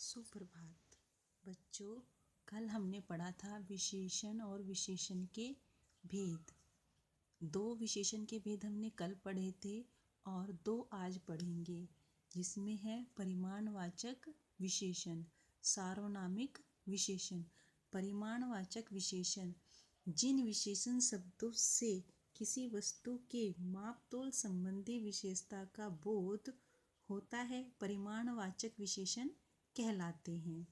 सुप्रभात बच्चों। कल हमने पढ़ा था विशेषण और विशेषण के भेद। दो विशेषण के भेद हमने कल पढ़े थे और दो आज पढ़ेंगे, जिसमें है परिमाणवाचक विशेषण, सार्वनामिक विशेषण। परिमाणवाचक विशेषण जिन विशेषण शब्दों से किसी वस्तु के मापतोल संबंधी विशेषता का बोध होता है, परिमाणवाचक विशेषण कहलाते हैं।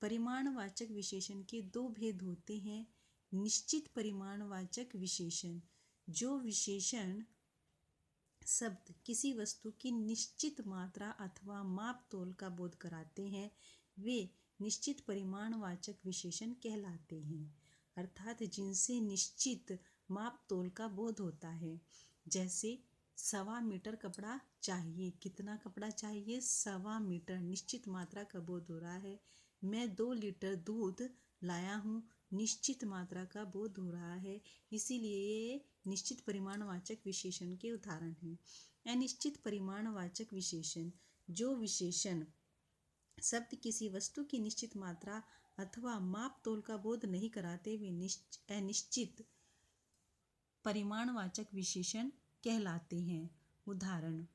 परिमाणवाचक विशेषण के दो भेद होते हैं। निश्चित परिमाणवाचक विशेषण, जो विशेषण शब्द किसी वस्तु की निश्चित मात्रा अथवा मापतोल का बोध कराते हैं, वे निश्चित परिमाणवाचक विशेषण कहलाते हैं। अर्थात जिनसे निश्चित मापतोल का बोध होता है। जैसे 1.25 मीटर कपड़ा चाहिए। कितना कपड़ा चाहिए? 1.25 मीटर। निश्चित मात्रा का बोध हो रहा है। मैं 2 लीटर दूध लाया हूँ। निश्चित मात्रा का बोध हो रहा है, इसीलिए ये निश्चित परिमाणवाचक विशेषण के उदाहरण हैं। अनिश्चित परिमाणवाचक विशेषण, जो विशेषण शब्द किसी वस्तु की निश्चित मात्रा अथवा मापतोल का बोध नहीं कराते, वे अनिश्चित परिमाणवाचक विशेषण कहलाते हैं। उदाहरण,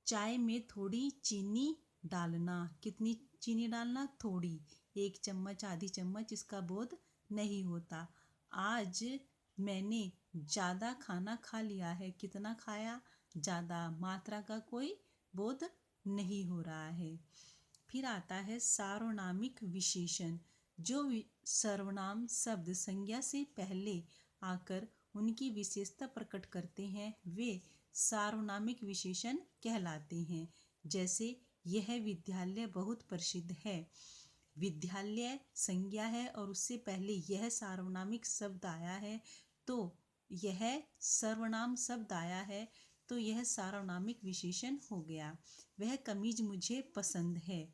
चाय में थोड़ी चीनी डालना। कितनी चीनी डालना? थोड़ी। 1 चम्मच, आधी चम्मच, इसका बोध नहीं होता। आज मैंने ज़्यादा खाना खा लिया है। कितना खाया? ज़्यादा। मात्रा का कोई बोध नहीं हो रहा है। फिर आता है सार्वनामिक विशेषण, जो सर्वनाम शब्द संज्ञा से पहले आकर उनकी विशेषता प्रकट करते हैं, वे सार्वनामिक विशेषण कहलाते हैं। जैसे यह विद्यालय बहुत प्रसिद्ध है। विद्यालय संज्ञा है और उससे पहले यह सार्वनामिक शब्द आया है, तो यह सर्वनाम शब्द आया है, तो यह सार्वनामिक विशेषण हो गया। वह कमीज मुझे पसंद है।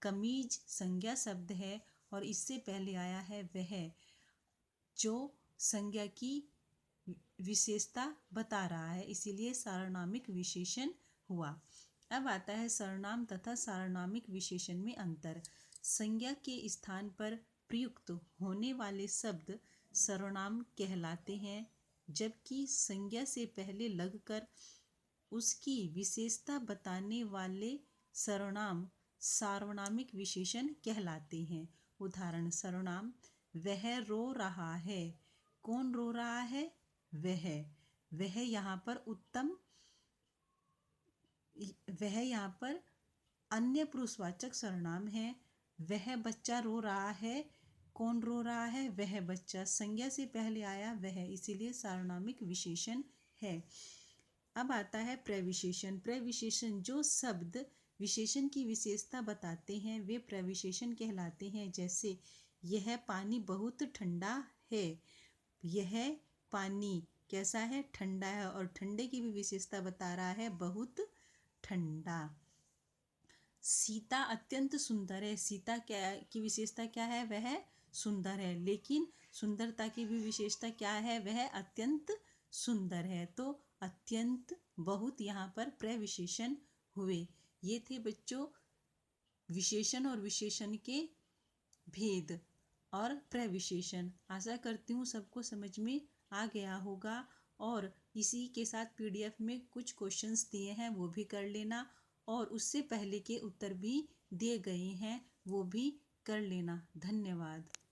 कमीज संज्ञा शब्द है और इससे पहले आया है वह, जो संज्ञा की विशेषता बता रहा है, इसीलिए सार्वनामिक विशेषण हुआ। अब आता है सर्वनाम तथा सार्वनामिक विशेषण में अंतर। संज्ञा के स्थान पर प्रयुक्त होने वाले शब्द सर्वनाम कहलाते हैं, जबकि संज्ञा से पहले लगकर उसकी विशेषता बताने वाले सर्वनाम सार्वनामिक विशेषण कहलाते हैं। उदाहरण, सर्वनाम, वह रो रहा है। कौन रो रहा है? वह यहाँ पर अन्य पुरुषवाचक सर्वनाम है। वह बच्चा रो रहा है। कौन रो रहा है? वह बच्चा। संज्ञा से पहले आया वह, इसीलिए सार्वनामिक विशेषण है। अब आता है प्रविशेषण। प्रविशेषण, जो शब्द विशेषण की विशेषता बताते हैं, वे प्रविशेषण कहलाते हैं। जैसे यह पानी बहुत ठंडा है। यह पानी कैसा है? ठंडा है, और ठंडे की भी विशेषता बता रहा है, बहुत ठंडा। सीता अत्यंत सुंदर है। सीता की विशेषता क्या है? वह सुंदर है, लेकिन सुंदरता की भी विशेषता क्या है? वह अत्यंत सुंदर है। तो अत्यंत, बहुत यहाँ पर प्रविशेषण हुए। ये थे बच्चों विशेषण और विशेषण के भेद और प्रविशेषण। आशा करती हूँ सबको समझ में आ गया होगा, और इसी के साथ PDF में कुछ क्वेश्चंस दिए हैं, वो भी कर लेना, और उससे पहले के उत्तर भी दिए गए हैं, वो भी कर लेना। धन्यवाद।